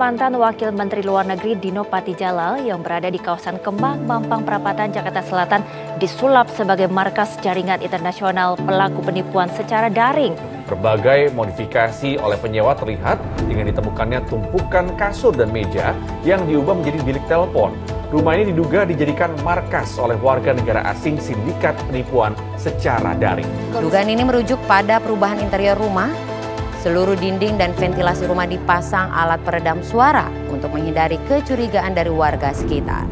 mantan Wakil Menteri Luar Negeri Dino Patijalal yang berada di kawasan Kemang, Mampang Perapatan, Jakarta Selatan disulap sebagai markas jaringan internasional pelaku penipuan secara daring. Berbagai modifikasi oleh penyewa terlihat dengan ditemukannya tumpukan kasur dan meja yang diubah menjadi bilik telepon. Rumah ini diduga dijadikan markas oleh warga negara asing sindikat penipuan secara daring. Dugaan ini merujuk pada perubahan interior rumah. Seluruh dinding dan ventilasi rumah dipasang alat peredam suara untuk menghindari kecurigaan dari warga sekitar.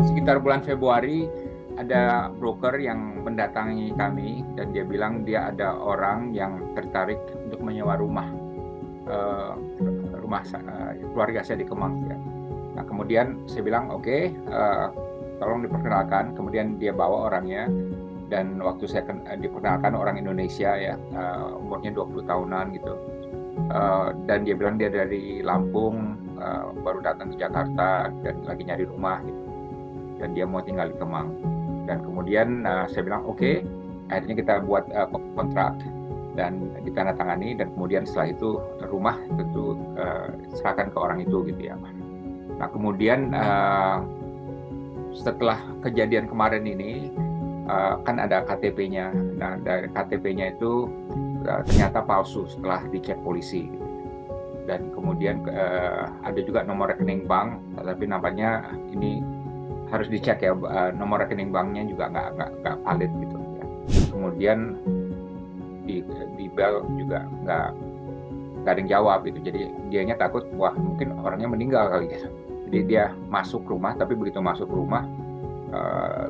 Sekitar bulan Februari ada broker yang mendatangi kami dan dia bilang dia ada orang yang tertarik untuk menyewa rumah keluarga saya di Kemang ya. Nah kemudian saya bilang oke, tolong diperkenalkan. Kemudian dia bawa orangnya dan waktu saya diperkenalkan orang Indonesia ya, umurnya 20 tahunan gitu. Dan dia bilang dia dari Lampung, baru datang ke Jakarta dan lagi nyari rumah gitu. Dan dia mau tinggal di Kemang. Dan kemudian saya bilang oke, akhirnya kita buat kontrak dan ditandatangani, dan kemudian setelah itu rumah tentu serahkan ke orang itu gitu ya. Nah kemudian setelah kejadian kemarin ini kan ada KTP-nya. Nah dari KTP-nya itu ternyata palsu setelah dicek polisi gitu. Dan kemudian ada juga nomor rekening bank, tapi nampaknya ini harus dicek ya, nomor rekening banknya juga nggak valid gitu ya. Kemudian di bel juga nggak ada yang jawab gitu. Jadi dianya takut wah mungkin orangnya meninggal kali gitu. Jadi dia masuk rumah, tapi begitu masuk rumah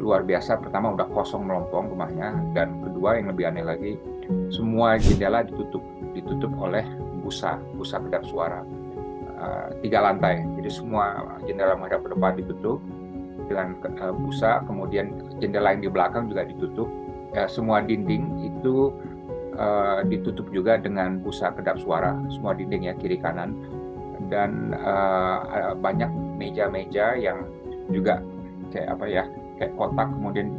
luar biasa. Pertama udah kosong melompong rumahnya, dan kedua yang lebih aneh lagi, semua jendela ditutup oleh busa kedap suara, 3 lantai. Jadi semua jendela menghadap ke depan ditutup dengan busa, kemudian jendela yang di belakang juga ditutup. Semua dinding itu ditutup juga dengan busa kedap suara, semua dinding ya, kiri kanan. Dan banyak meja-meja yang juga kayak kotak, kemudian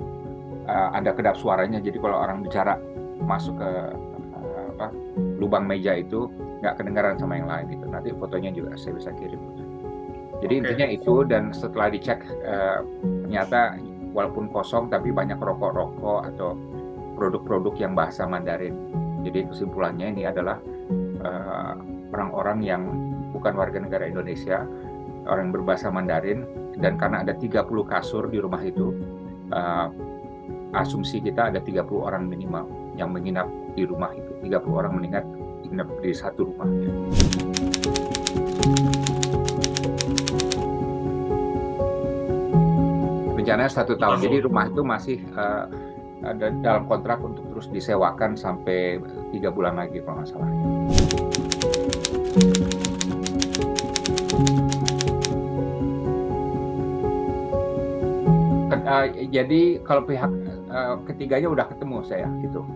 ada kedap suaranya. Jadi kalau orang bicara masuk ke lubang meja itu nggak kedengaran sama yang lain gitu. Nanti fotonya juga saya bisa kirim. Jadi intinya itu, dan setelah dicek ternyata walaupun kosong tapi banyak rokok-rokok atau produk-produk yang bahasa Mandarin. Jadi kesimpulannya ini adalah orang-orang yang bukan warga negara Indonesia, orang yang berbahasa Mandarin. Dan karena ada 30 kasur di rumah itu, asumsi kita ada 30 orang minimal yang menginap di rumah itu. 30 orang menginap di satu rumah. Rencananya 1 tahun, jadi rumah itu masih ada dalam kontrak untuk terus disewakan sampai 3 bulan lagi kalau nggak salah. Jadi kalau pihak ketiganya udah ketemu saya gitu,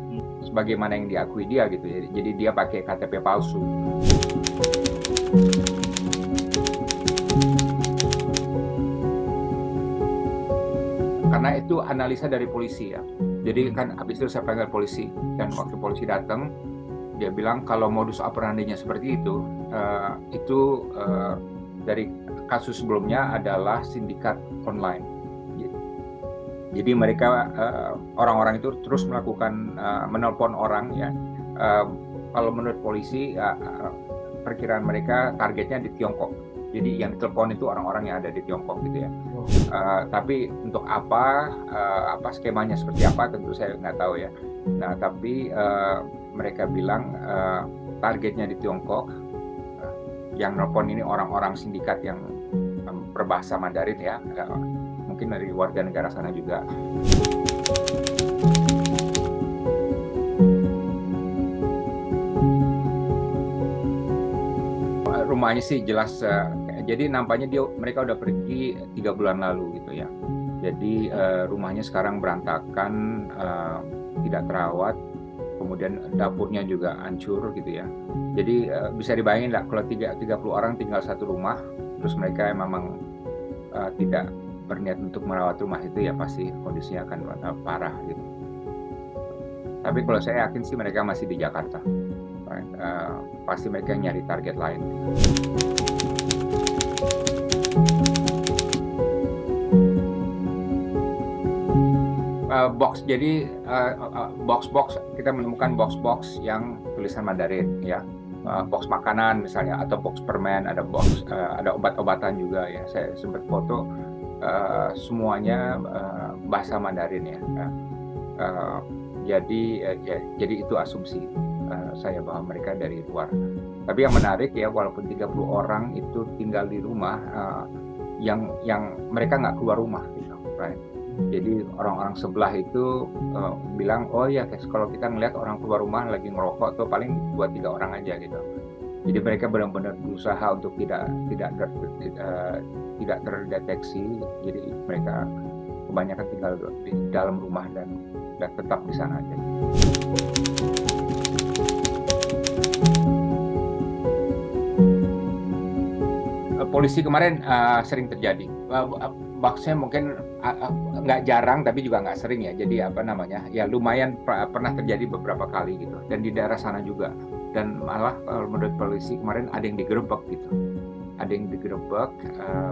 sebagaimana yang diakui dia gitu. Jadi dia pakai KTP palsu. Karena itu analisa dari polisi ya. Jadi kan habis itu saya panggil polisi, dan waktu polisi datang dia bilang kalau modus operandinya seperti itu dari kasus sebelumnya adalah sindikat online. Jadi mereka orang-orang itu terus melakukan menelpon orang ya. Kalau menurut polisi perkiraan mereka targetnya di Tiongkok. Jadi yang telepon itu orang-orang yang ada di Tiongkok gitu ya. Tapi untuk apa skemanya seperti apa tentu saya nggak tahu ya. Nah tapi mereka bilang targetnya di Tiongkok. Yang telepon ini orang-orang sindikat yang berbahasa Mandarin ya. Mungkin dari warga negara sana juga. Rumahnya sih jelas jadi nampaknya mereka udah pergi 3 bulan lalu gitu ya. Jadi rumahnya sekarang berantakan, tidak terawat, kemudian dapurnya juga hancur gitu ya. Jadi bisa dibayangin lah kalau 30 orang tinggal satu rumah, terus mereka memang tidak berniat untuk merawat rumah itu, ya pasti kondisinya akan parah gitu. Tapi kalau saya yakin sih mereka masih di Jakarta. Pasti mereka nyari target lain. Box, jadi box kita menemukan box yang tulisan Mandarin ya, box makanan misalnya, atau box permen, ada box ada obat-obatan juga ya. Saya sempat foto, semuanya bahasa Mandarin ya. Jadi itu asumsi saya bahwa mereka dari luar. Tapi yang menarik ya, walaupun 30 orang itu tinggal di rumah, yang mereka nggak keluar rumah gitu, right? Jadi orang-orang sebelah itu bilang, oh ya kalau kita ngelihat orang keluar rumah lagi ngerokok tuh paling 2-3 orang aja gitu. Jadi mereka benar-benar berusaha untuk tidak terdeteksi. Jadi mereka kebanyakan tinggal di dalam rumah dan tetap di sana aja. Polisi kemarin sering terjadi. Boxnya mungkin nggak jarang, tapi juga nggak sering ya. Jadi ya lumayan pernah terjadi beberapa kali gitu. Dan di daerah sana juga. Dan malah menurut polisi kemarin ada yang digerebek gitu. Ada yang digerebek.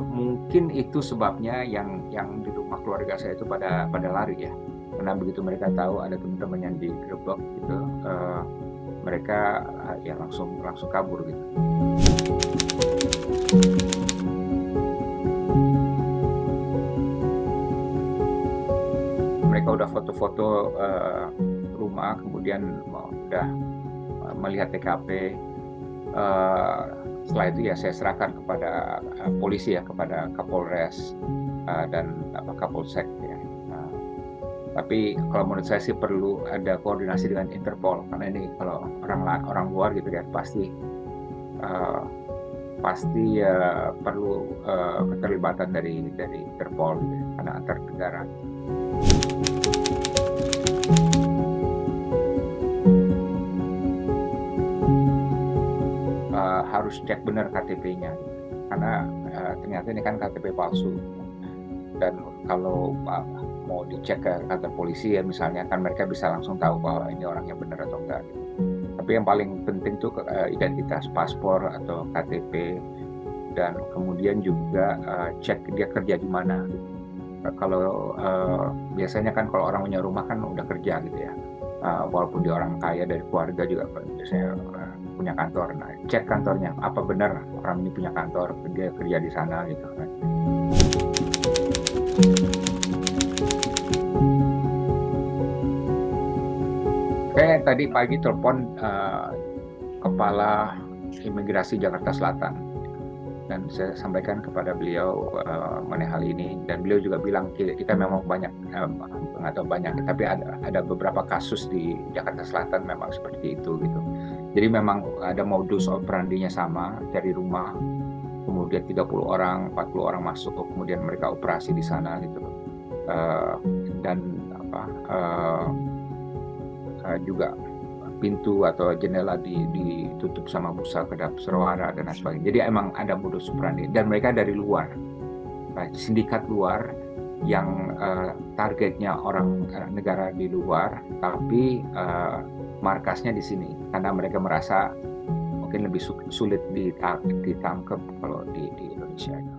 Mungkin itu sebabnya yang di rumah keluarga saya itu pada lari ya. Karena begitu mereka tahu ada teman-teman yang digerebek gitu, mereka ya langsung kabur gitu. Mereka udah foto-foto rumah, kemudian udah melihat TKP. Setelah itu ya saya serahkan kepada polisi ya, kepada Kapolres dan Kapolsek ya. Tapi kalau menurut saya sih perlu ada koordinasi dengan Interpol, karena ini kalau orang luar gitu ya pasti perlu keterlibatan dari Interpol gitu, karena antar negara. Harus cek benar KTP-nya, karena ternyata ini kan KTP palsu. Dan kalau mau dicek ke kantor polisi ya misalnya, kan mereka bisa langsung tahu bahwa ini orangnya benar atau enggak gitu. Tapi yang paling penting tuh identitas, paspor atau KTP, dan kemudian juga cek dia kerja di mana gitu. Kalau biasanya kan kalau orang punya rumah kan udah kerja gitu ya, walaupun dia orang kaya dari keluarga juga biasanya punya kantor. Nah, cek kantornya, apa benar orang ini punya kantor, dia kerja di sana gitu kan. Saya tadi pagi telepon Kepala Imigrasi Jakarta Selatan, dan saya sampaikan kepada beliau mengenai hal ini, dan beliau juga bilang kita memang banyak, nggak tahu banyak, tapi ada beberapa kasus di Jakarta Selatan memang seperti itu gitu. Jadi memang ada modus operandinya sama, dari rumah, kemudian 30 orang, 40 orang masuk, kemudian mereka operasi di sana gitu. Dan juga pintu atau jendela ditutup sama busa kedap suara dan lain sebagainya. Jadi emang ada modus operandi, dan mereka dari luar, sindikat luar yang targetnya orang negara di luar, tapi markasnya di sini, karena mereka merasa mungkin lebih sulit ditangkap kalau di Indonesia.